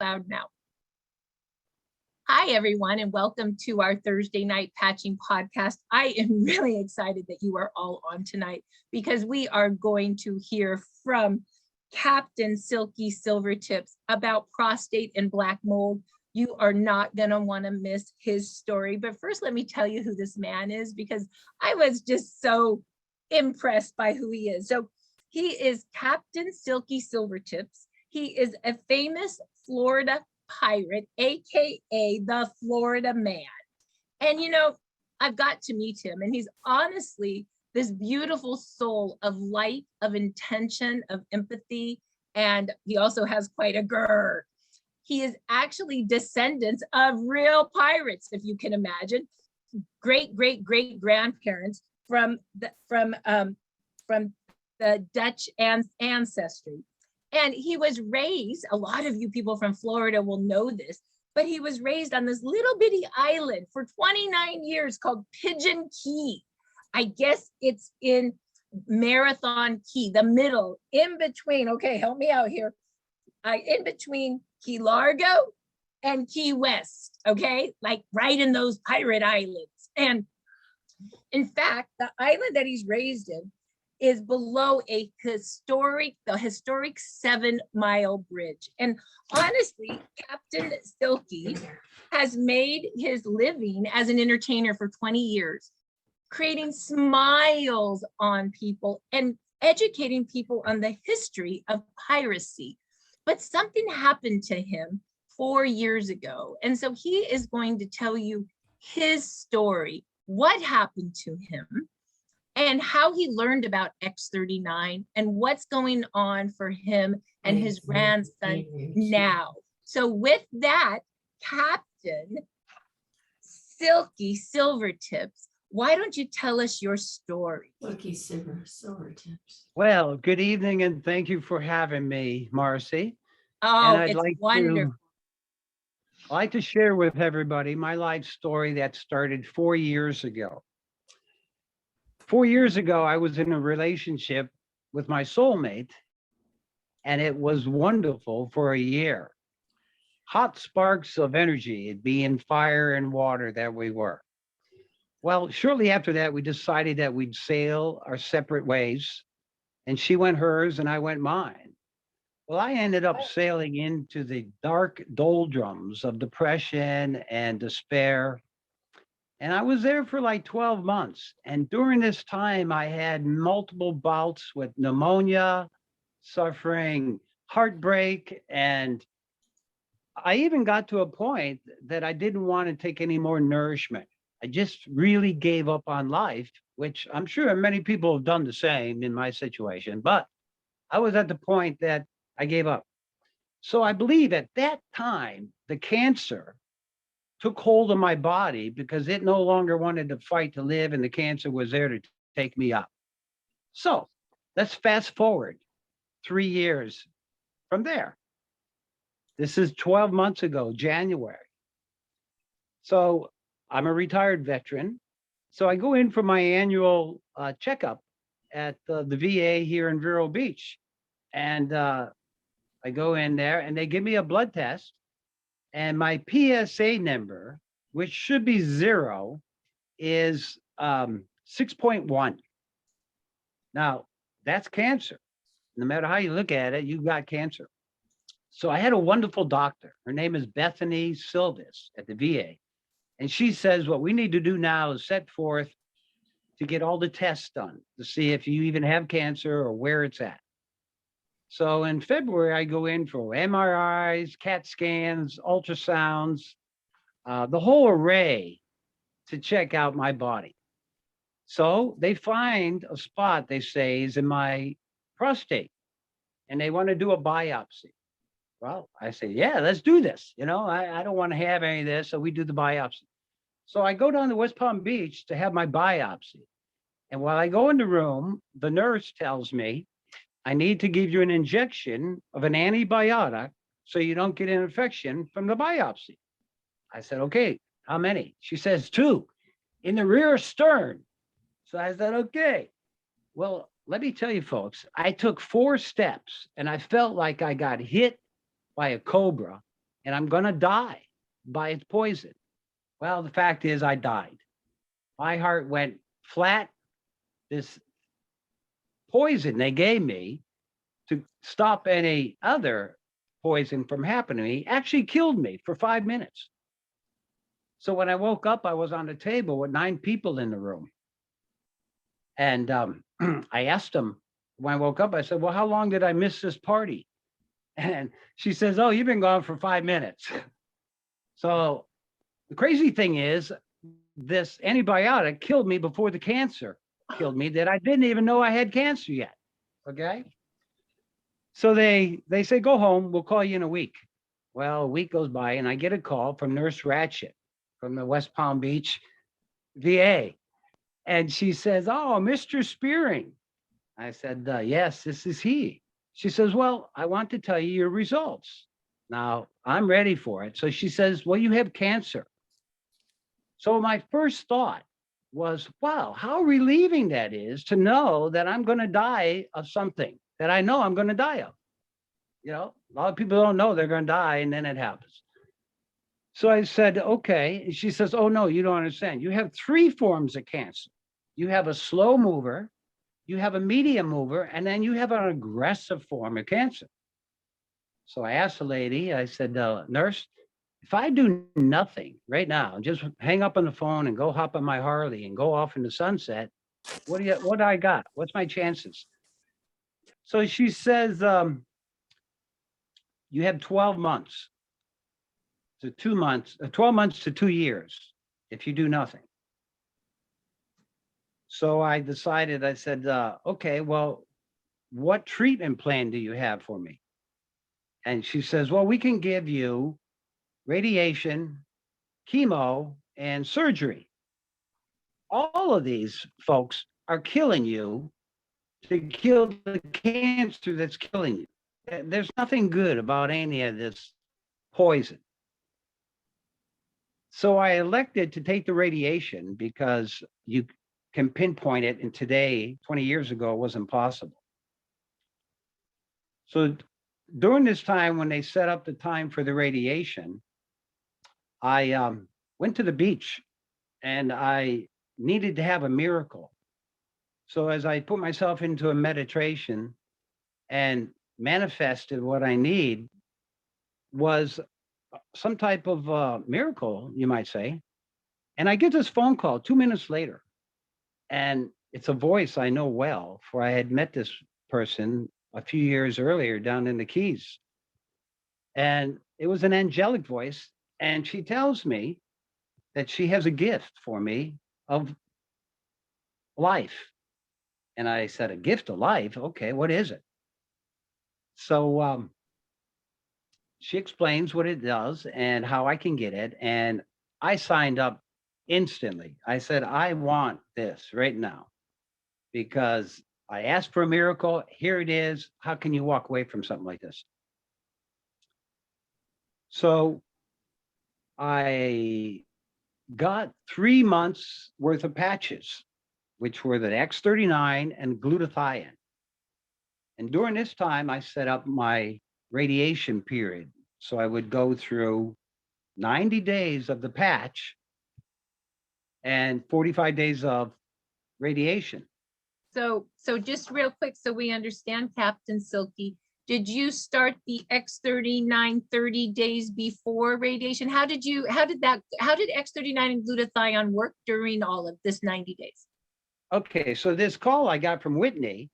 loud now. Hi, everyone, and welcome to our Thursday night patching podcast. I am really excited that you are all on tonight because we are going to hear from Captain Silky Silvertips about prostate and black mold. You are not going to want to miss his story. But first, let me tell you who this man is because I was just so impressed by who he is. So he is Captain Silky Silvertips. He is a famous Florida pirate, aka the Florida Man. And you know, I've got to meet him, and he's honestly this beautiful soul of light, of intention, of empathy, and he also has quite a grrr. He is actually descendants of real pirates, if you can imagine, great grandparents from the Dutch ancestry. And he was raised, a lot of you people from Florida will know this, but he was raised on this little bitty island for 29 years called Pigeon Key. I guess it's in Marathon Key, the middle, in between, okay, help me out here, in between Key Largo and Key West, okay? Like right in those pirate islands. And in fact, the island that he's raised in is below the historic 7-mile bridge. And honestly, Captain Silky has made his living as an entertainer for 20 years, creating smiles on people and educating people on the history of piracy. But something happened to him 4 years ago. And so he is going to tell you his story, what happened to him, and how he learned about X39 and what's going on for him and his grandson now. So with that, Captain Silky Silvertips, why don't you tell us your story? Silky Silvertips. Well, good evening, and thank you for having me, Marci. Oh, and it's wonderful. I'd like to share with everybody my life story that started 4 years ago. 4 years ago, I was in a relationship with my soulmate, and it was wonderful for a year. Hot sparks of energy, it being fire and water that we were. Well, shortly after that, we decided that we'd sail our separate ways, and she went hers and I went mine. Well, I ended up sailing into the dark doldrums of depression and despair. And I was there for like 12 months. And during this time, I had multiple bouts with pneumonia, suffering heartbreak. And I even got to a point that I didn't want to take any more nourishment. I just really gave up on life, which I'm sure many people have done the same in my situation. But I was at the point that I gave up. So I believe at that time, the cancer took hold of my body because it no longer wanted to fight to live, and the cancer was there to take me up. So let's fast forward 3 years from there. This is 12 months ago, January. So I'm a retired veteran. So I go in for my annual checkup at the VA here in Vero Beach. And I go in there and they give me a blood test. And my PSA number, which should be 0, is 6.1. Now, that's cancer. No matter how you look at it, you got cancer. So I had a wonderful doctor. Her name is Bethany Silvis at the VA. And she says, what we need to do now is set forth to get all the tests done to see if you even have cancer or where it's at. So in February, I go in for MRIs, CAT scans, ultrasounds, the whole array to check out my body. So they find a spot, they say, is in my prostate, and they want to do a biopsy. Well, I say, yeah, let's do this. You know, I don't want to have any of this, so we do the biopsy. So I go down to West Palm Beach to have my biopsy. And while I go in the room, the nurse tells me, I need to give you an injection of an antibiotic so you don't get an infection from the biopsy. I said, okay, how many? She says 2 in the rear stern. So I said, okay. Well, let me tell you, folks, I took 4 steps and I felt like I got hit by a cobra and I'm going to die by its poison. Well, the fact is I died. My heart went flat. This poison they gave me to stop any other poison from happening to me actually killed me for 5 minutes. So when I woke up, I was on the table with 9 people in the room. And I asked them when I woke up, I said, well, how long did I miss this party? And she says, oh, you've been gone for 5 minutes. So the crazy thing is, this antibiotic killed me before the cancer killed me, that I didn't even know I had cancer yet. Okay. So they say, go home, we'll call you in a week. Well, a week goes by and I get a call from Nurse Ratchet from the West Palm Beach VA. And she says, oh, Mr. Spearing. I said, yes, this is he. She says, well, I want to tell you your results. Now, I'm ready for it. So she says, well, you have cancer. So my first thought was, wow, how relieving that is to know that I'm going to die of something that I know I'm going to die of. You know, a lot of people don't know they're going to die, and then it happens. So I said, okay. And she says, oh, no, you don't understand. You have 3 forms of cancer. You have a slow mover, you have a medium mover, and then you have an aggressive form of cancer. So I asked the lady, I said, nurse, if I do nothing right now, just hang up on the phone and go hop on my Harley and go off in the sunset, what do I got? What's my chances? So she says, you have 12 months to 2 months, 12 months to 2 years if you do nothing. So I decided, I said, okay, well, what treatment plan do you have for me? And she says, well, we can give you radiation, chemo, and surgery. All of these folks are killing you to kill the cancer that's killing you. There's nothing good about any of this poison. So I elected to take the radiation because you can pinpoint it, and today, 20 years ago, it was impossible. So during this time, when they set up the time for the radiation, I went to the beach and I needed to have a miracle. So as I put myself into a meditation and manifested what I need was some type of miracle, you might say. And I get this phone call 2 minutes later. And it's a voice I know well, for I had met this person a few years earlier down in the Keys. And it was an angelic voice. And she tells me that she has a gift for me of life. And I said, a gift of life? Okay, what is it? So she explains what it does and how I can get it. And I signed up instantly. I said, I want this right now because I asked for a miracle. Here it is. How can you walk away from something like this? So I got 3 months worth of patches, which were the X39 and Glutathione. And during this time, I set up my radiation period. So I would go through 90 days of the patch and 45 days of radiation. So just real quick, so we understand, Captain Silky, did you start the X39 30 days before radiation? How did X39 and glutathione work during all of this 90 days? Okay, so this call I got from Whitney,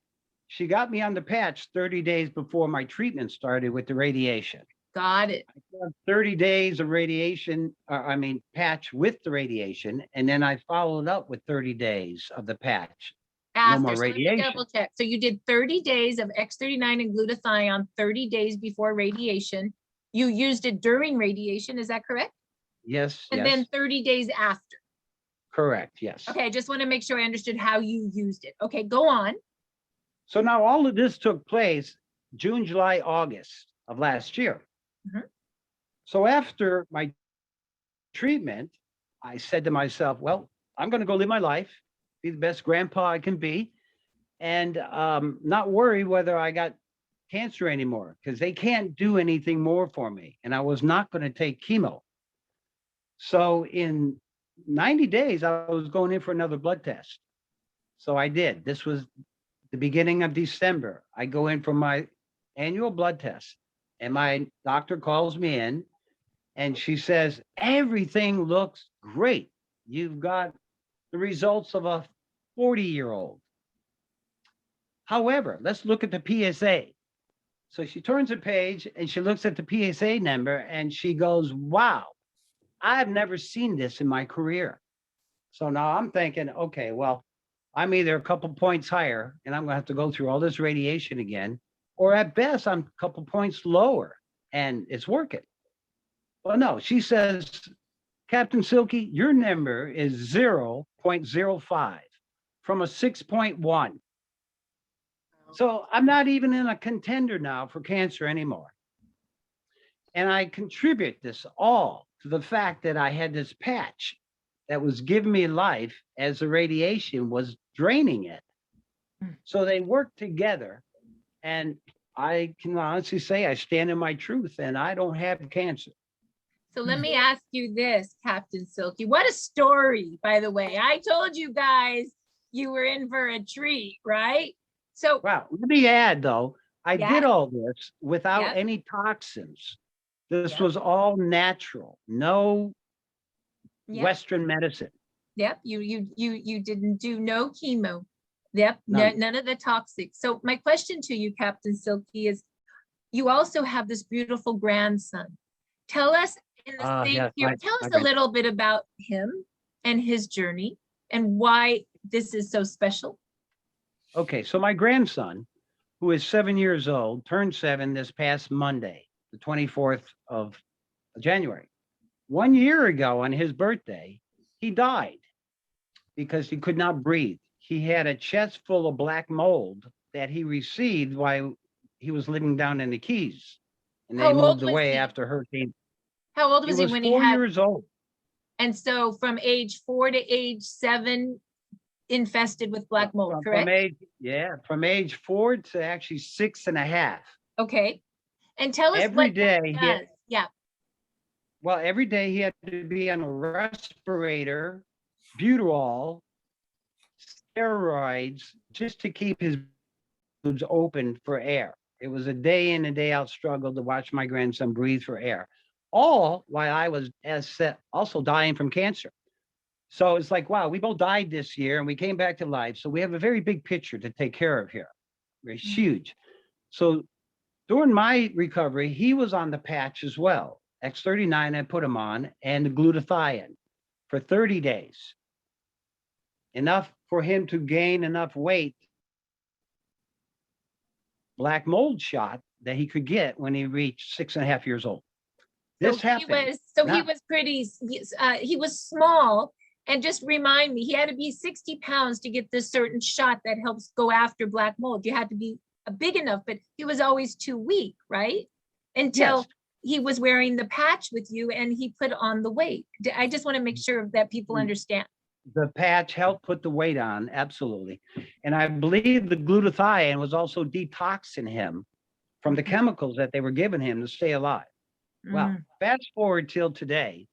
she got me on the patch 30 days before my treatment started with the radiation. Got it. I got 30 days of radiation, patch with the radiation, and then I followed up with 30 days of the patch. After, no more so let me radiation. double check. So you did 30 days of X39 and glutathione 30 days before radiation. You used it during radiation, is that correct? Yes, And yes. then 30 days after. Correct, yes. Okay, I just want to make sure I understood how you used it. Okay, go on. So now all of this took place June, July, August of last year. Mhm. So after my treatment, I said to myself, well, I'm going to go live my life, be the best grandpa I can be, and not worry whether I got cancer anymore because they can't do anything more for me. And I was not going to take chemo. So in 90 days, I was going in for another blood test. So I did. This was the beginning of December. I go in for my annual blood test, and my doctor calls me in and she says, everything looks great. You've got the results of a 40-year-old. However, let's look at the PSA. So she turns a page and she looks at the PSA number and she goes, wow, I've never seen this in my career. So now I'm thinking, okay, well, I'm either a couple points higher and I'm going to have to go through all this radiation again, or at best, I'm a couple points lower and it's working. Well, no, she says, Captain Silky, your number is 0.05 from a 6.1. So I'm not even in a contender now for cancer anymore. And I contribute this all to the fact that I had this patch that was giving me life as the radiation was draining it. So they work together. And I can honestly say I stand in my truth and I don't have cancer. So let me ask you this, Captain Silky. What a story, by the way. I told you guys you were in for a treat, right? So wow, let me add though, I did all this without Yep. any toxins. This Yep. was all natural, no Yep. Western medicine. Yep, you didn't do no chemo. Yep, none of the toxic. So my question to you, Captain Silky, is you also have this beautiful grandson. Tell us in the same here, tell us a little bit about him and his journey and why this is so special. Okay, so my grandson, who is 7 years old, turned 7 this past Monday, the 24th of January. 1 year ago on his birthday, he died because he could not breathe. He had a chest full of black mold that he received while he was living down in the Keys. And they moved away after Hurricane. How old was he when he had? 4 years old. And so from age 4 to age 7, infested with black mold, correct? From age 4 to actually 6.5. Okay. And tell us every what day that does. Yeah. Well, every day he had to be on a respirator, butyrol, steroids, just to keep his tubes open for air. It was a day in and day out struggle to watch my grandson breathe for air, all while I was also dying from cancer. So it's like, wow, we both died this year and we came back to life. So we have a very big picture to take care of here. It's huge. So during my recovery, he was on the patch as well. X39, I put him on, and the glutathione for 30 days. Enough for him to gain enough weight, black mold shot that he could get when he reached 6.5 years old. This happened. He was pretty, he was small. And just remind me, he had to be 60 pounds to get this certain shot that helps go after black mold. You had to be big enough, but he was always too weak, right? Until he was wearing the patch with you and he put on the weight. I just want to make sure that people understand. The patch helped put the weight on, absolutely. And I believe the glutathione was also detoxing him from the chemicals that they were giving him to stay alive. Well, fast forward till today,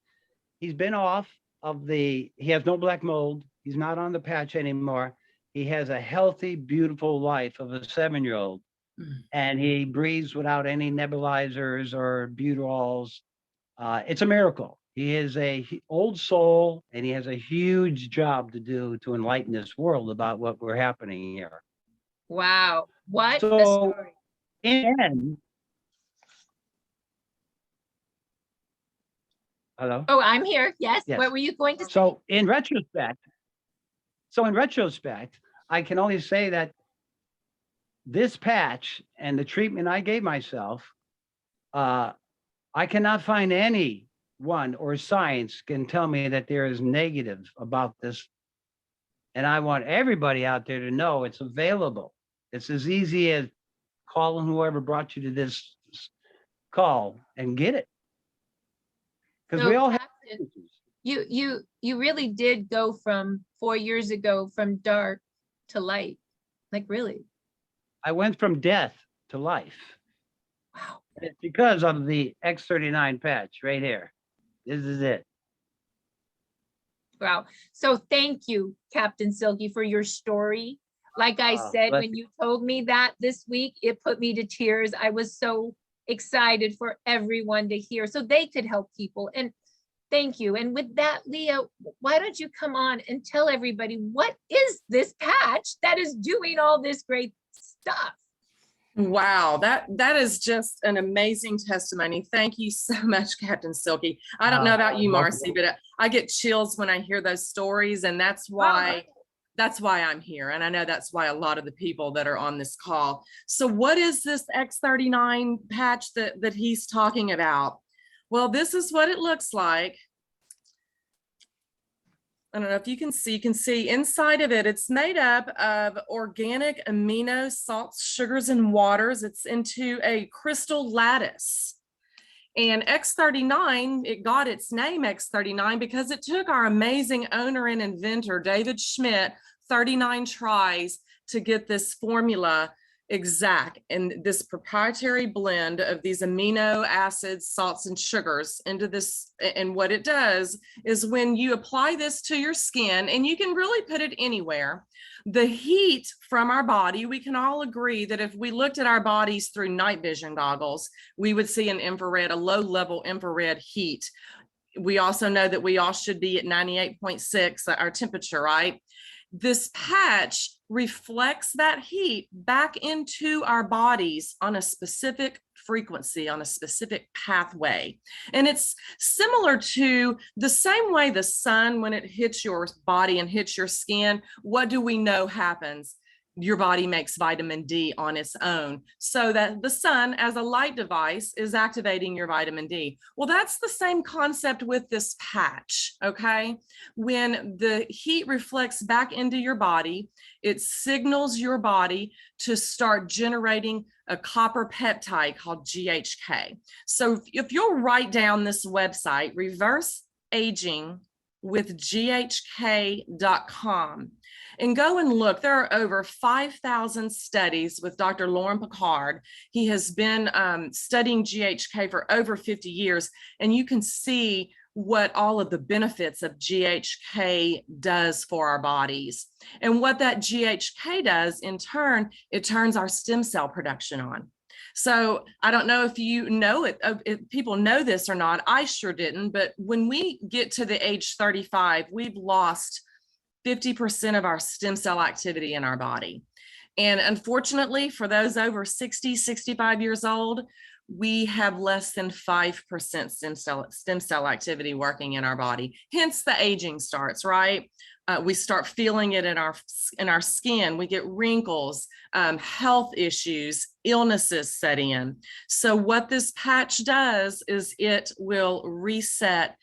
he's been off of he has no black mold. He's not on the patch anymore. He has a healthy, beautiful life of a 7-year-old. And he breathes without any nebulizers or butyrols. It's a miracle. He is a old soul and he has a huge job to do to enlighten this world about what we're happening here. Wow. What a So story. in the end, hello? Oh, I'm here. Yes. Yes. What were you going to say? So in retrospect, I can only say that this patch and the treatment I gave myself, I cannot find anyone or science can tell me that there is negative about this. And I want everybody out there to know it's available. It's as easy as calling whoever brought you to this call and get it. Because we all have. You really did go from 4 years ago from dark to light, like really. I went from death to life. Wow. And it's because of the X39 patch right here. This is it. Wow. So thank you, Captain Silky, for your story. Like I said, bless when you told me that this week, it put me to tears. I was so excited for everyone to hear so they could help people. And thank you. And with that, Leah, why don't you come on and tell everybody, what is this patch that is doing all this great stuff? Wow, that is just an amazing testimony. Thank you so much, Captain Silky. I don't know about you, Marci, but I get chills when I hear those stories, and that's why I'm here. And I know that's why a lot of the people that are on this call. So what is this X39 patch that he's talking about? Well, this is what it looks like. I don't know if you can see inside of it, it's made up of organic amino salts, sugars, and waters. It's into a crystal lattice. And X39, it got its name X39 because it took our amazing owner and inventor, David Schmidt, 39 tries to get this formula exact, and this proprietary blend of these amino acids, salts, and sugars into this. And what it does is when you apply this to your skin, and you can really put it anywhere, the heat from our body, we can all agree that if we looked at our bodies through night vision goggles, we would see an infrared, a low level infrared heat. We also know that we all should be at 98.6, our temperature, right? This patch reflects that heat back into our bodies on a specific frequency, on a specific pathway. And it's similar to the same way the sun, when it hits your body and hits your skin, what do we know happens? Your body makes vitamin D on its own, so that the sun as a light device is activating your vitamin D. Well, that's the same concept with this patch, okay? When the heat reflects back into your body, it signals your body to start generating a copper peptide called GHK. So if you'll write down this website, reverseagingwithghk.com, and go and look. There are over 5,000 studies with Dr. Lauren Picard. He has been studying GHK for over 50 years, and you can see what all of the benefits of GHK does for our bodies. And what that GHK does in turn, it turns our stem cell production on. So I don't know if you know it, if people know this or not. I sure didn't, but when we get to the age 35, we've lost 50% of our stem cell activity in our body. And unfortunately, for those over 60, 65 years old, we have less than 5% stem cell activity working in our body. Hence the aging starts, right? We start feeling it in our skin. We get wrinkles, health issues, illnesses set in. So what this patch does is it will reset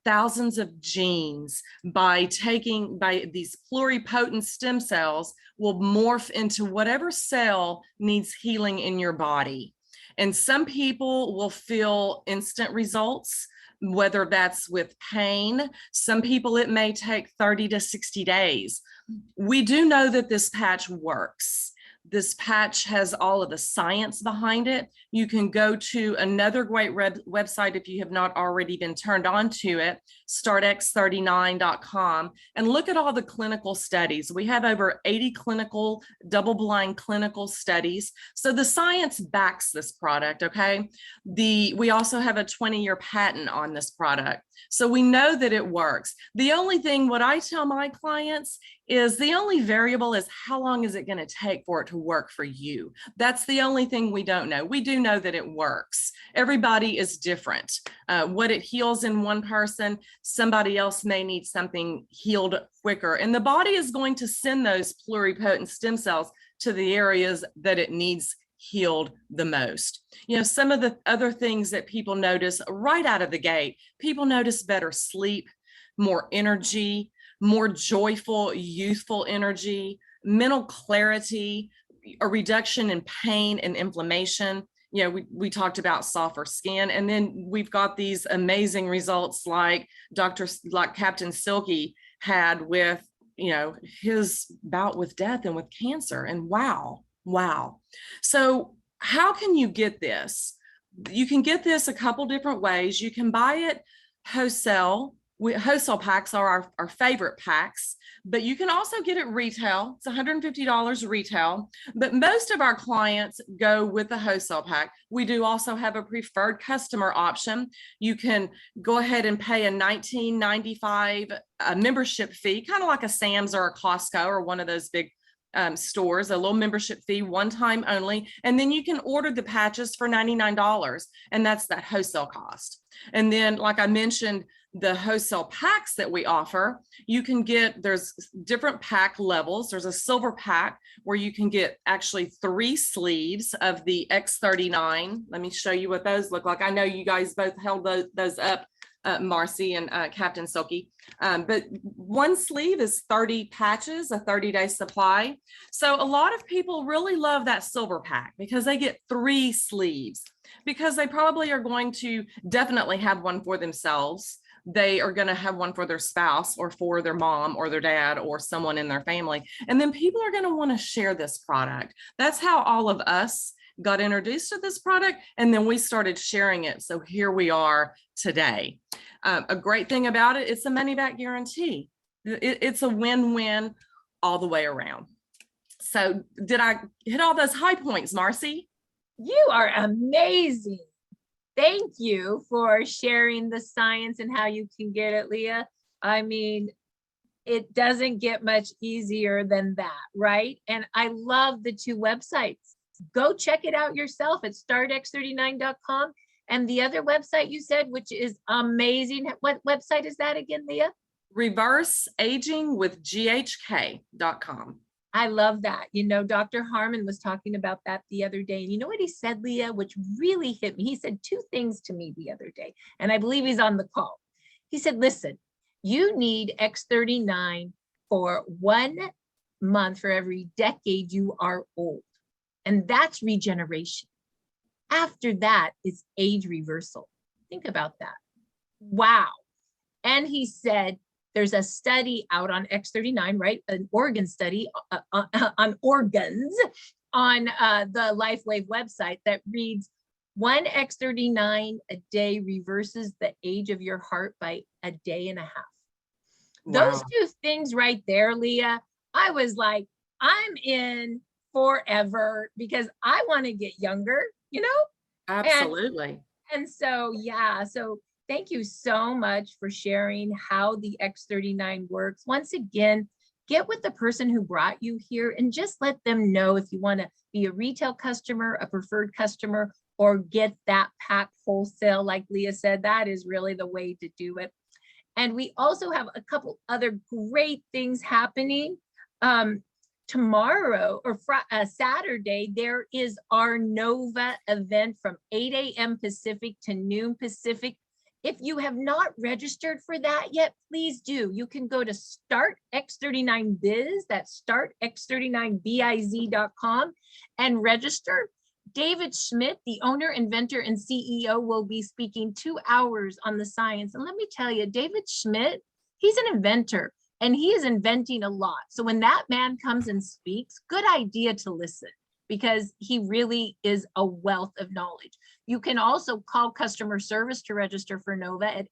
thousands of genes by these pluripotent stem cells will morph into whatever cell needs healing in your body. And some people will feel instant results, whether that's with pain. Some people, it may take 30 to 60 days. We do know that this patch works. This patch has all of the science behind it. You can go to another great website if you have not already been turned on to it, startx39.com, and look at all the clinical studies. We have over 80 clinical, double-blind clinical studies. So the science backs this product, okay? We also have a 20-year patent on this product. So we know that it works. The only thing, what I tell my clients is the only variable is how long is it going to take for it to work for you? That's the only thing we don't know. We do know that it works. Everybody is different. What it heals in one person, somebody else may need something healed quicker. And the body is going to send those pluripotent stem cells to the areas that it needs healed the most. You know, some of the other things that people notice right out of the gate, people notice better sleep, more energy, more joyful, youthful energy, mental clarity, a reduction in pain and inflammation. You know, we talked about softer skin, and then we've got these amazing results like Captain Silky had with, you know, his bout with death and with cancer. And wow. So how can you get this? You can get this a couple different ways. You can buy it wholesale. Wholesale packs are our favorite packs, but you can also get it retail. It's $150 retail, but most of our clients go with the wholesale pack. We do also have a preferred customer option. You can go ahead and pay a $19.95 membership fee, kind of like a Sam's or a Costco or one of those big stores, a little membership fee, one time only. And then you can order the patches for $99, and that's that wholesale cost. And then, like I mentioned, the wholesale packs that we offer, you can get, there's different pack levels. There's a silver pack where you can get actually 3 sleeves of the X39. Let me show you what those look like. I know you guys both held those up, Marci and Capt and Silky. But one sleeve is 30 patches, a 30-day supply. So a lot of people really love that silver pack because they get 3 sleeves, because they probably are going to definitely have one for themselves. They are going to have one for their spouse or for their mom or their dad or someone in their family. And then people are going to want to share this product. That's how all of us got introduced to this product. And then we started sharing it. So here we are today. A great thing about it, it's a money back guarantee. It's a win-win all the way around. So did I hit all those high points, Marci? You are amazing. Thank you for sharing the science and how you can get it, Leah. I mean, it doesn't get much easier than that, right? And I love the 2 websites. Go check it out yourself at startx39.com. And the other website you said, which is amazing. What website is that again, Leah? reverseagingwithghk.com. I love that. You know, Dr. Harmon was talking about that the other day. And you know what he said, Leah, which really hit me? He said 2 things to me the other day, and I believe he's on the call. He said, listen, you need X39 for 1 month for every decade you are old. And that's regeneration. After that is age reversal. Think about that. Wow. And he said, there's a study out on X39, right? An organ study on organs on the LifeWave website that reads 1 X39 a day reverses the age of your heart by a day and a half. Wow. Those 2 things right there, Leah, I was like, I'm in forever because I want to get younger, you know? Absolutely. And so, yeah, so thank you so much for sharing how the X39 works. Once again, get with the person who brought you here and just let them know if you want to be a retail customer, a preferred customer, or get that pack wholesale. Like Leah said, that is really the way to do it. And we also have a couple other great things happening. Tomorrow or Saturday, there is our Nova event from 8 a.m. Pacific to noon Pacific. If you have not registered for that yet, please do. You can go to Start X39 Biz, that's startx39biz.com, and register. David Schmidt, the owner, inventor, and CEO, will be speaking 2 hours on the science. And let me tell you, David Schmidt, he's an inventor. And he is inventing a lot. So when that man comes and speaks, good idea to listen because he really is a wealth of knowledge. You can also call customer service to register for Nova at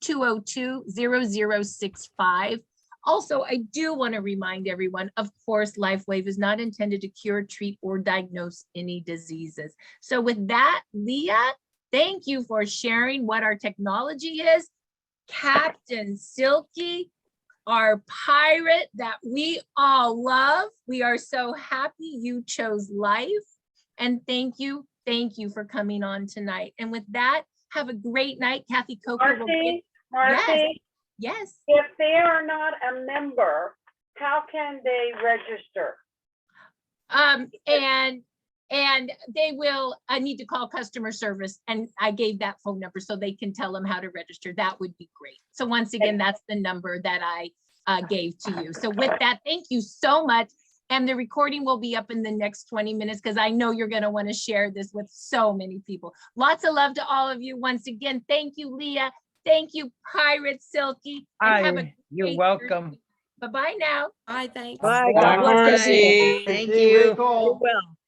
866-202-0065. Also, I do want to remind everyone, of course, LifeWave is not intended to cure, treat, or diagnose any diseases. So with that, Leah, thank you for sharing what our technology is. Captain Silky, our pirate that we all love. We are so happy you chose life. And thank you for coming on tonight. And with that, have a great night. Kathy Coker. Marci, Yes. if they are not a member, how can they register? And they will, I need to call customer service, and I gave that phone number so they can tell them how to register. That would be great. So once again, that's the number that I gave to you. So with that, thank you so much. And the recording will be up in the next 20 minutes because I know you're going to want to share this with so many people. Lots of love to all of you. Once again, thank you, Leah. Thank you, Pirate Silky. You're welcome. Bye-bye now. Bye, thanks. Bye. Bye, God bless Marci. you. Thank you. Well.